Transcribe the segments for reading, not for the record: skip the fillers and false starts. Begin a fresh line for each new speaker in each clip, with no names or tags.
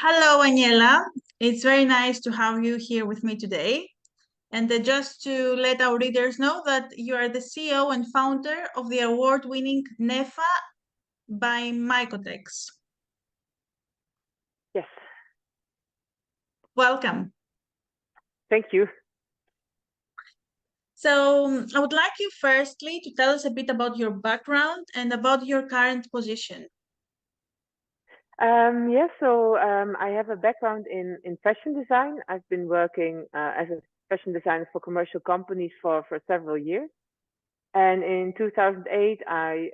Hello, Aniela. It's very nice to have you here with me today. And just to let our readers know that you are the CEO and founder of the award-winning NEFFA by MYCOTEX.
Yes,
Welcome.
thank you.
So I would like you firstly to tell us a bit about your background and about your current position.
I have a background in fashion design. I've been working as a fashion designer for commercial companies for several years. And in 2008, I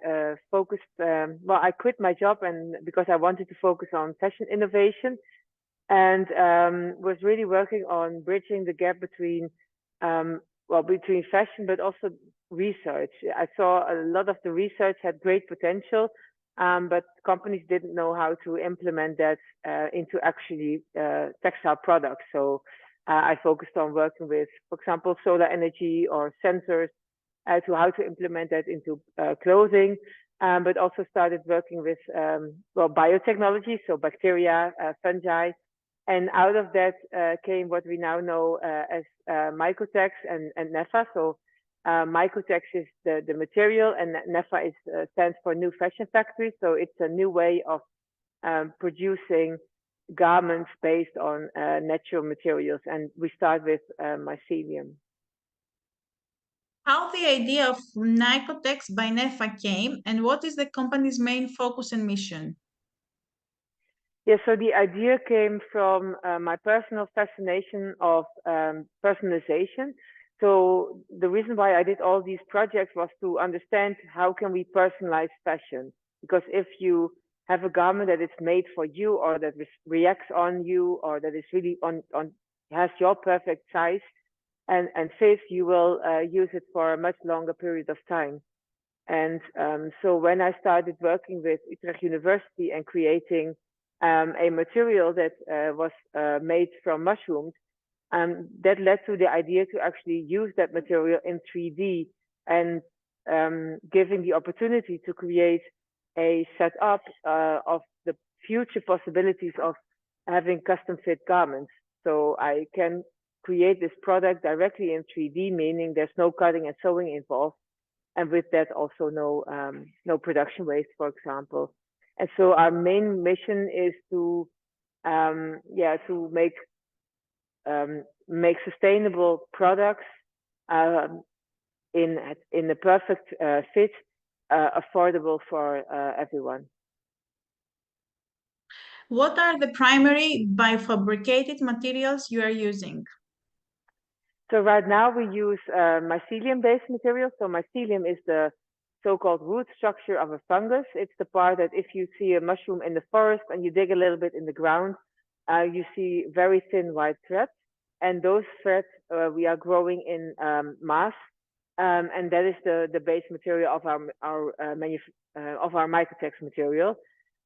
I quit my job and because I wanted to focus on fashion innovation and was really working on bridging the gap between fashion, but also research. I saw a lot of the research had great potential, but companies didn't know how to implement that into actually textile products. So I focused on working with, for example, solar energy or sensors to how to implement that into clothing, but also started working with biotechnology, so bacteria, fungi, and out of that came what we now know as MYCOTEX and NEFFA. So MYCOTEX is the material, and NEFFA stands for New Fashion Factory. So it's a new way of producing garments based on natural materials. And we start with mycelium.
How the idea of MYCOTEX by NEFFA came and what is the company's main focus and mission?
Yeah, so the idea came from my personal fascination of personalization. So the reason why I did all these projects was to understand how can we personalize fashion. Because if you have a garment that is made for you or that reacts on you or that is really on has your perfect size and fit, you will use it for a much longer period of time. And so when I started working with Utrecht University and creating a material that was made from mushrooms, that led to the idea to actually use that material in 3D and giving the opportunity to create a setup of the future possibilities of having custom fit garments. So I can create this product directly in 3D, meaning there's no cutting and sewing involved, and with that also no production waste, for example. And so our main mission is to make sustainable products in the perfect fit, affordable for everyone.
What are the primary biofabricated materials you are using?
So right now we use mycelium-based materials. So mycelium is the so-called root structure of a fungus. It's the part that if you see a mushroom in the forest and you dig a little bit in the ground, you see very thin white threads. And those threads we are growing in mass. And that is the base material of our MYCOTEX material.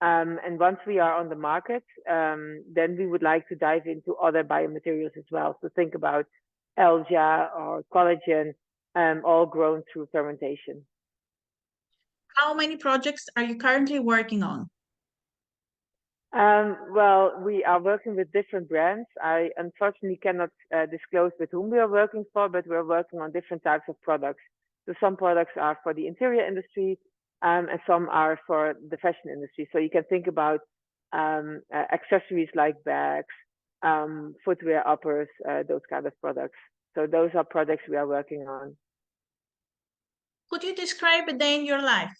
And once we are on the market, then we would like to dive into other biomaterials as well. So think about algae or collagen, all grown through fermentation.
How many projects are you currently working on?
Well, we are working with different brands. I unfortunately cannot disclose with whom we are working for, but we're working on different types of products. So some products are for the interior industry, and some are for the fashion industry. So you can think about accessories like bags, footwear uppers, those kind of products. So those are products we are working on.
Could you describe a day in your life?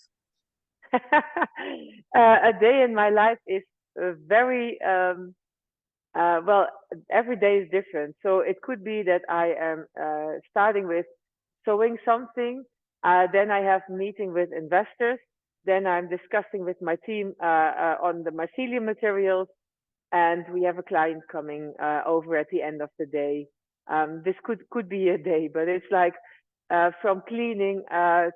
A day in my life is very well, every day is different. So it could be that I am starting with sewing something, then I have meeting with investors, then I'm discussing with my team on the mycelium materials, and we have a client coming over at the end of the day. This could be a day, but it's like from cleaning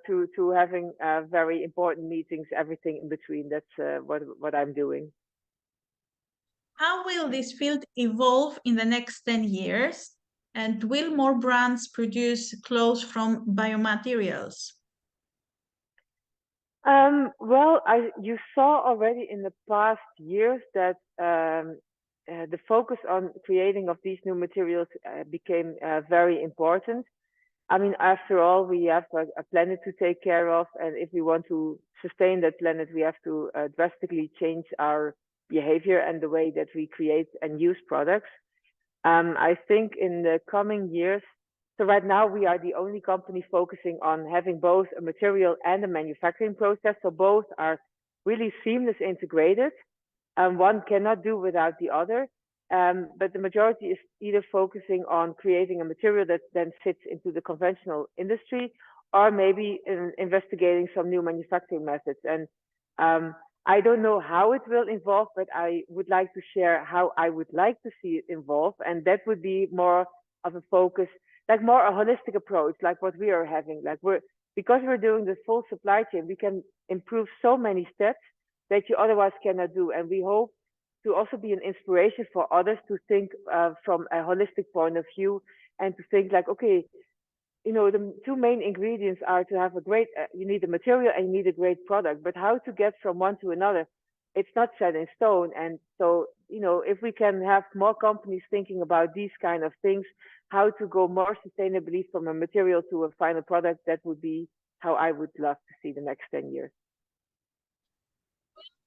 to having very important meetings, everything in between. That's what I'm doing.
How will this field evolve in the next 10 years? And will more brands produce clothes from biomaterials?
Well, you saw already in the past years that the focus on creating of these new materials became very important. I mean, after all, we have a planet to take care of, and if we want to sustain that planet, we have to drastically change our behavior and the way that we create and use products. I think in the coming years, so right now we are the only company focusing on having both a material and a manufacturing process. So both are really seamless integrated. One cannot do without the other. But the majority is either focusing on creating a material that then fits into the conventional industry, or maybe investigating some new manufacturing methods. And I don't know how it will evolve, but I would like to share how I would like to see it evolve. And that would be more of a focus, like more a holistic approach, like what we are having. Like because we're doing the full supply chain, we can improve so many steps that you otherwise cannot do. And we hope to also be an inspiration for others to think from a holistic point of view, and to think like, okay, you know, the two main ingredients are to have a great, you need a material and you need a great product, but how to get from one to another, it's not set in stone. And so, you know, if we can have more companies thinking about these kind of things, how to go more sustainably from a material to a final product, that would be how I would love to see the next 10 years.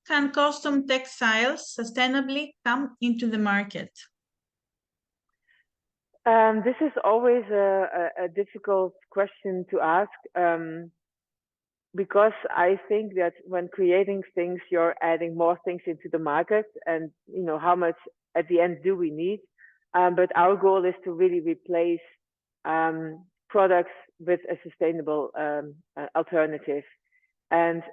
Can custom textiles sustainably come into the market?
This is always a difficult question to ask, because I think that when creating things, you're adding more things into the market, and you know, how much at the end do we need? But our goal is to really replace products with a sustainable alternative. And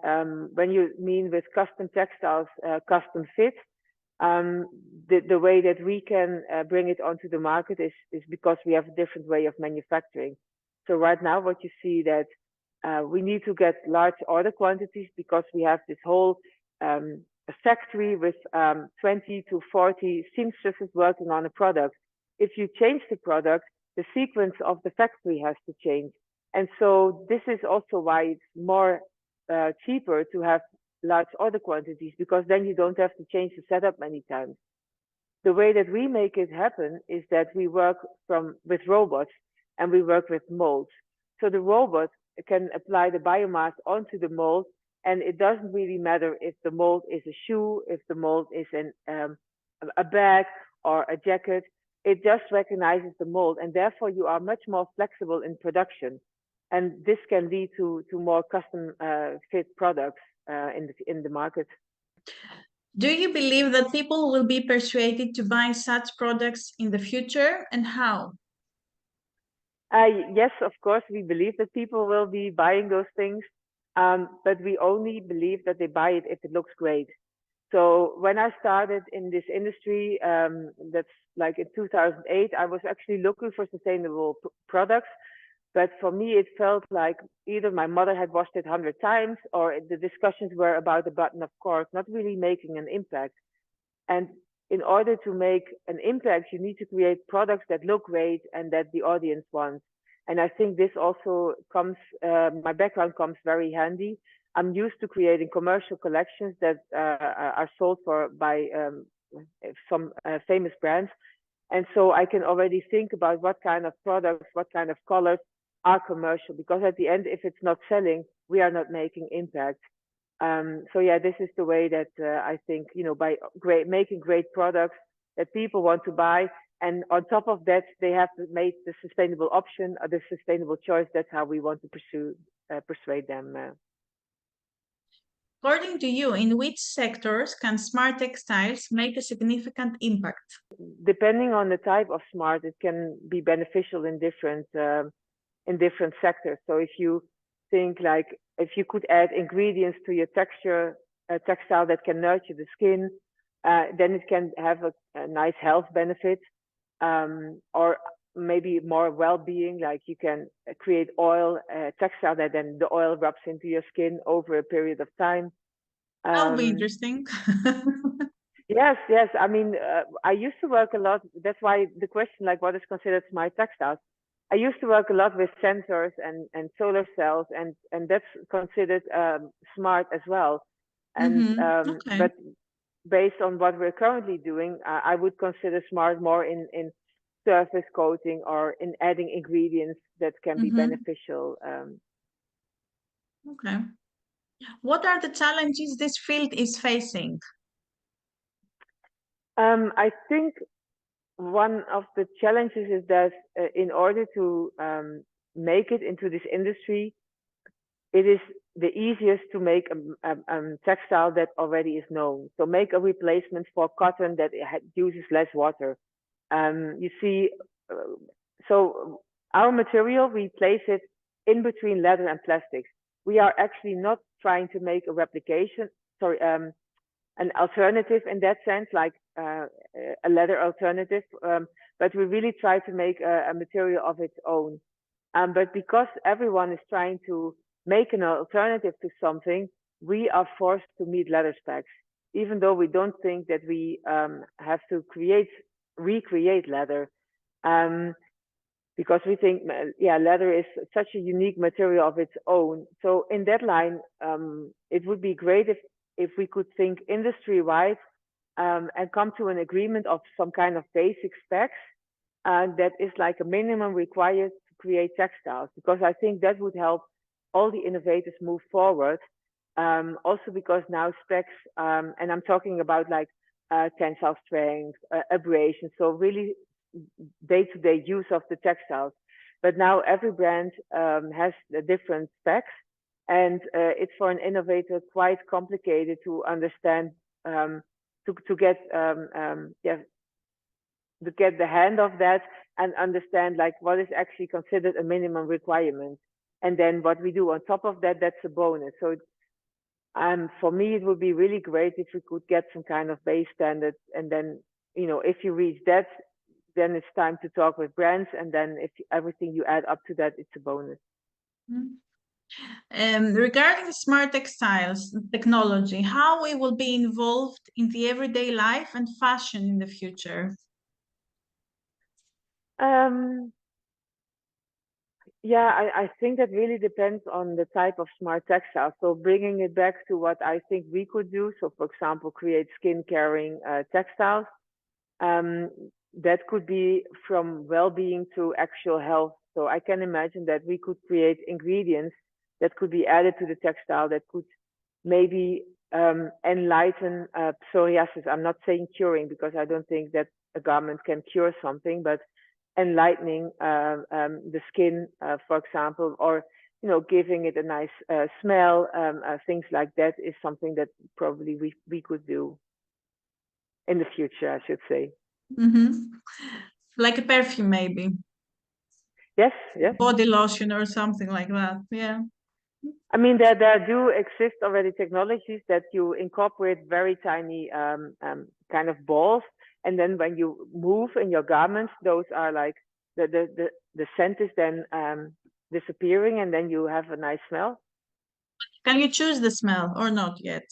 when you mean with custom textiles, custom fit, the way that we can bring it onto the market is because we have a different way of manufacturing. So right now, what you see that we need to get large order quantities because we have this whole factory with 20 to 40 seamstresses working on a product. If you change the product, the sequence of the factory has to change. And so this is also why it's more cheaper to have large order quantities, because then you don't have to change the setup many times. The way that we make it happen is that we work with robots, and we work with molds. So the robot can apply the biomass onto the mold, and it doesn't really matter if the mold is a shoe, if the mold is a bag or a jacket. It just recognizes the mold, and therefore you are much more flexible in production. And this can lead to more custom fit products in the market.
Do you believe that people will be persuaded to buy such products in the future, and how?
Yes, of course, we believe that people will be buying those things, but we only believe that they buy it if it looks great. So when I started in this industry, that's like in 2008, I was actually looking for sustainable products. But for me, it felt like either my mother had washed it 100 times, or the discussions were about the button of cork, not really making an impact. And in order to make an impact, you need to create products that look great and that the audience wants. And I think this also comes, my background comes very handy. I'm used to creating commercial collections that are sold by some famous brands. And so I can already think about what kind of products, what kind of colors are commercial, because at the end, if it's not selling, we are not making impact. So yeah, this is the way that I think, you know, by making great products that people want to buy, and on top of that, they have to make the sustainable option or the sustainable choice. That's how we want to persuade them.
According to you, in which sectors can smart textiles make a significant impact?
Depending on the type of smart, it can be beneficial in different sectors. So if you think like, if you could add ingredients to your textile that can nurture the skin, then it can have a nice health benefit, or maybe more well-being, like you can create oil, textile that then the oil rubs into your skin over a period of time.
That'll be interesting.
Yes. I mean, I used to work a lot. That's why the question, like, what is considered smart textiles? I used to work a lot with sensors and solar cells, and that's considered smart as well. And
Okay.
but based on what we're currently doing, I would consider smart more in surface coating or in adding ingredients that can be beneficial.
Okay. What are the challenges this field is facing?
I think one of the challenges is that in order to make it into this industry, it is the easiest to make a textile that already is known. So make a replacement for cotton that uses less water. You see, so our material, we place it in between leather and plastics. We are actually not trying to make a replication, sorry, an alternative in that sense, like a leather alternative, but we really try to make a material of its own. But because everyone is trying to make an alternative to something, we are forced to meet leather specs, even though we don't think that we have to recreate leather. Because we think, yeah, leather is such a unique material of its own. So in that line, it would be great if we could think industry-wide and come to an agreement of some kind of basic specs that is like a minimum required to create textiles, because I think that would help all the innovators move forward. Also because now specs, and I'm talking about like tensile strength, abrasion, so really day-to-day use of the textiles. But now every brand has different specs, and it's for an innovator quite complicated to understand, to get to get the hand of that and understand like what is actually considered a minimum requirement, and then what we do on top of that, that's a bonus. So for me, it would be really great if we could get some kind of base standard, and then, you know, if you reach that, then it's time to talk with brands, and then if everything you add up to that, it's a bonus.
Regarding smart textiles technology, how it will be involved in the everyday life and fashion in the future?
Yeah, I think that really depends on the type of smart textile. So bringing it back to what I think we could do. So for example, create skin caring textiles. That could be from well-being to actual health. So I can imagine that we could create ingredients that could be added to the textile that could maybe enlighten psoriasis. I'm not saying curing, because I don't think that a garment can cure something, but enlightening the skin, for example, or, you know, giving it a nice smell. Things like that is something that probably we could do in the future, I should say.
Like a perfume, maybe.
Yes, yes.
Body lotion or something like that. Yeah.
I mean, there do exist already technologies that you incorporate very tiny kind of balls, and then when you move in your garments, those are like the scent is then disappearing, and then you have a nice smell.
Can you choose the smell or not yet?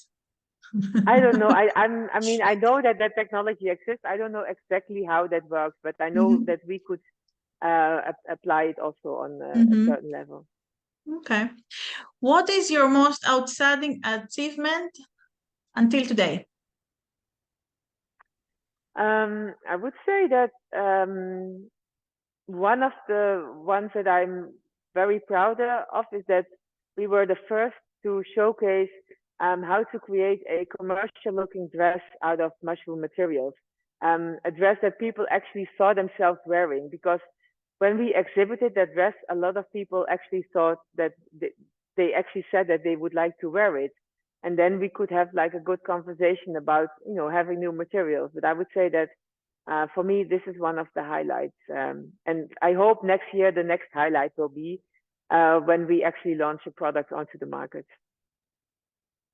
I don't know. I mean, I know that that technology exists. I don't know exactly how that works, but I know that we could apply it also on a certain level.
Okay. What is your most outstanding achievement until today?
I would say that one of the ones that I'm very proud of is that we were the first to showcase how to create a commercial looking dress out of mushroom materials. A dress that people actually saw themselves wearing, because when we exhibited that dress, a lot of people actually thought that they actually said that they would like to wear it. And then we could have like a good conversation about, you know, having new materials. But I would say that for me, this is one of the highlights. And I hope next year, the next highlight will be when we actually launch a product onto the market.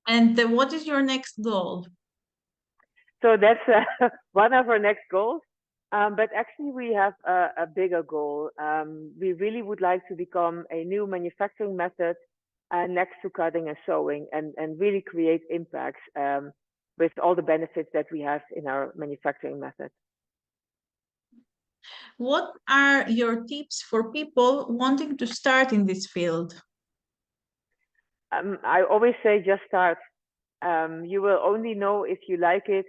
And what is your next goal?
So that's one of our next goals. But actually, we have a bigger goal. We really would like to become a new manufacturing method next to cutting and sewing, and really create impacts with all the benefits that we have in our manufacturing method.
What are your tips for people wanting to start in this field?
I always say just start. You will only know if you like it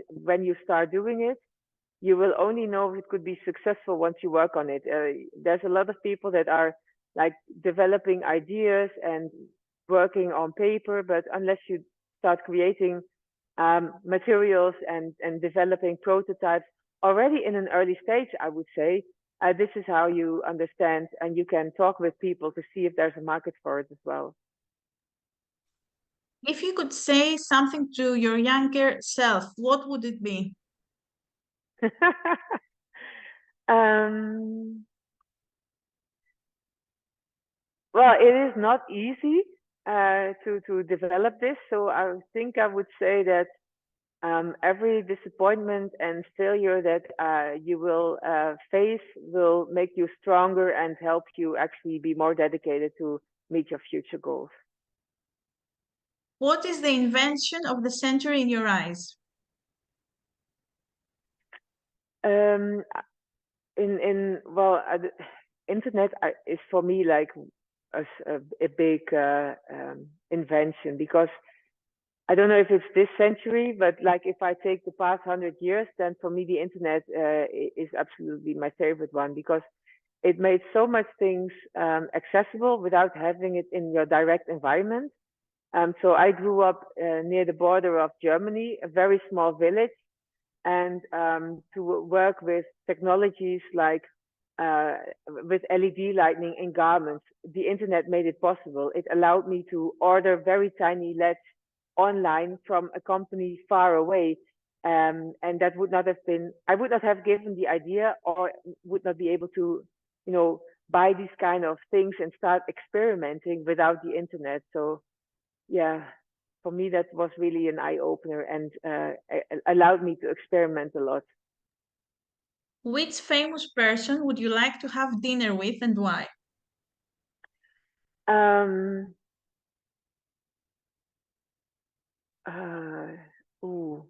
when you start doing it. You will only know if it could be successful once you work on it. There's a lot of people that are like developing ideas and working on paper, but unless you start creating materials and developing prototypes already in an early stage, I would say, this is how you understand and you can talk with people to see if there's a market for it as well.
If you could say something to your younger self, what would it be?
Well, it is not easy to develop this. So I think I would say that every disappointment and failure that you will face will make you stronger and help you actually be more dedicated to meet your future goals.
What is the invention of the century in your eyes?
Um, well, internet is for me like a big invention, because I don't know if it's this century, but like if I take the past 100 years, then for me the internet is absolutely my favorite one, because it made so much things accessible without having it in your direct environment. So I grew up near the border of Germany, a very small village, and to work with technologies like with LED lighting in garments, the internet made it possible. It allowed me to order very tiny LEDs online from a company far away. And that would not have been, I would not have given the idea, or would not be able to, buy these kind of things and start experimenting without the internet. So yeah, for me, that was really an eye opener and allowed me to experiment a lot.
Which famous person would you like to have dinner with and why?
Um, uh, ooh.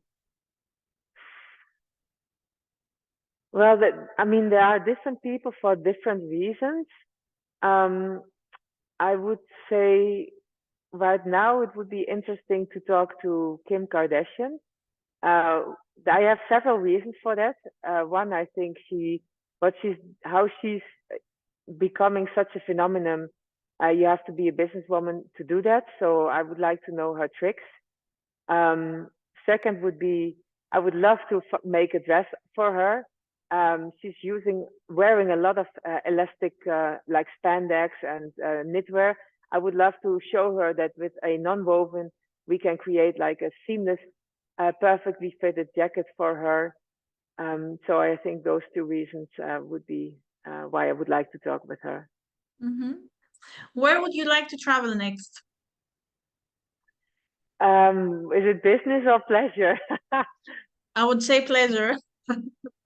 Well, I mean, there are different people for different reasons. Um, I would say right now it would be interesting to talk to Kim Kardashian. I have several reasons for that. One, I think how she's becoming such a phenomenon. You have to be a businesswoman to do that. So I would like to know her tricks. Second would be, I would love to make a dress for her. She's wearing a lot of elastic, like spandex and knitwear. I would love to show her that with a non-woven, we can create like a seamless, perfectly fitted jacket for her. So I think those two reasons would be why I would like to talk with her.
Mm-hmm. Where would you like to travel next?
Is it business or pleasure?
I would say pleasure.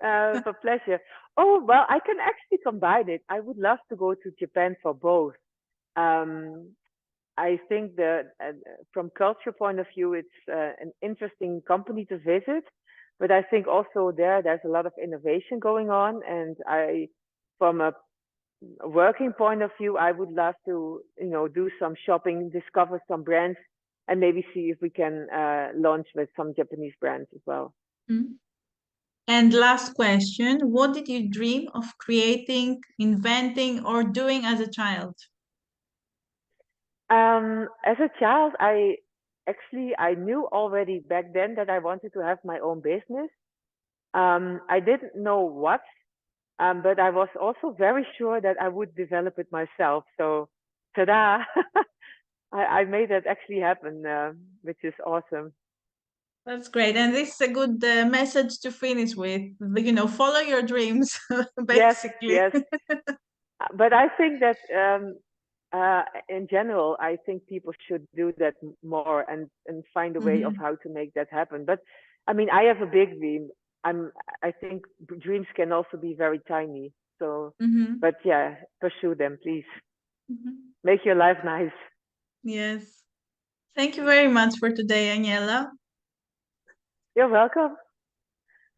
For pleasure. Oh, well, I can actually combine it. I would love to go to Japan for both. I think that from culture point of view, it's an interesting company to visit. But I think also there's a lot of innovation going on. And from a working point of view, I would love to, do some shopping, discover some brands, and maybe see if we can launch with some Japanese brands as well.
Mm. And last question, what did you dream of creating, inventing, or doing as a child?
As a child, I knew already back then that I wanted to have my own business. I didn't know what, but I was also very sure that I would develop it myself. So, ta-da! I made that actually happen, which is awesome.
That's great. And this is a good message to finish with. Follow your dreams,
Yes,
basically.
yes. But I think that in general, I think people should do that more and find a way of how to make that happen. But I mean, I have a big dream. I think dreams can also be very tiny. So, but yeah, pursue them, please. Make your life nice.
Yes. Thank you very much for today, Aniela.
You're welcome.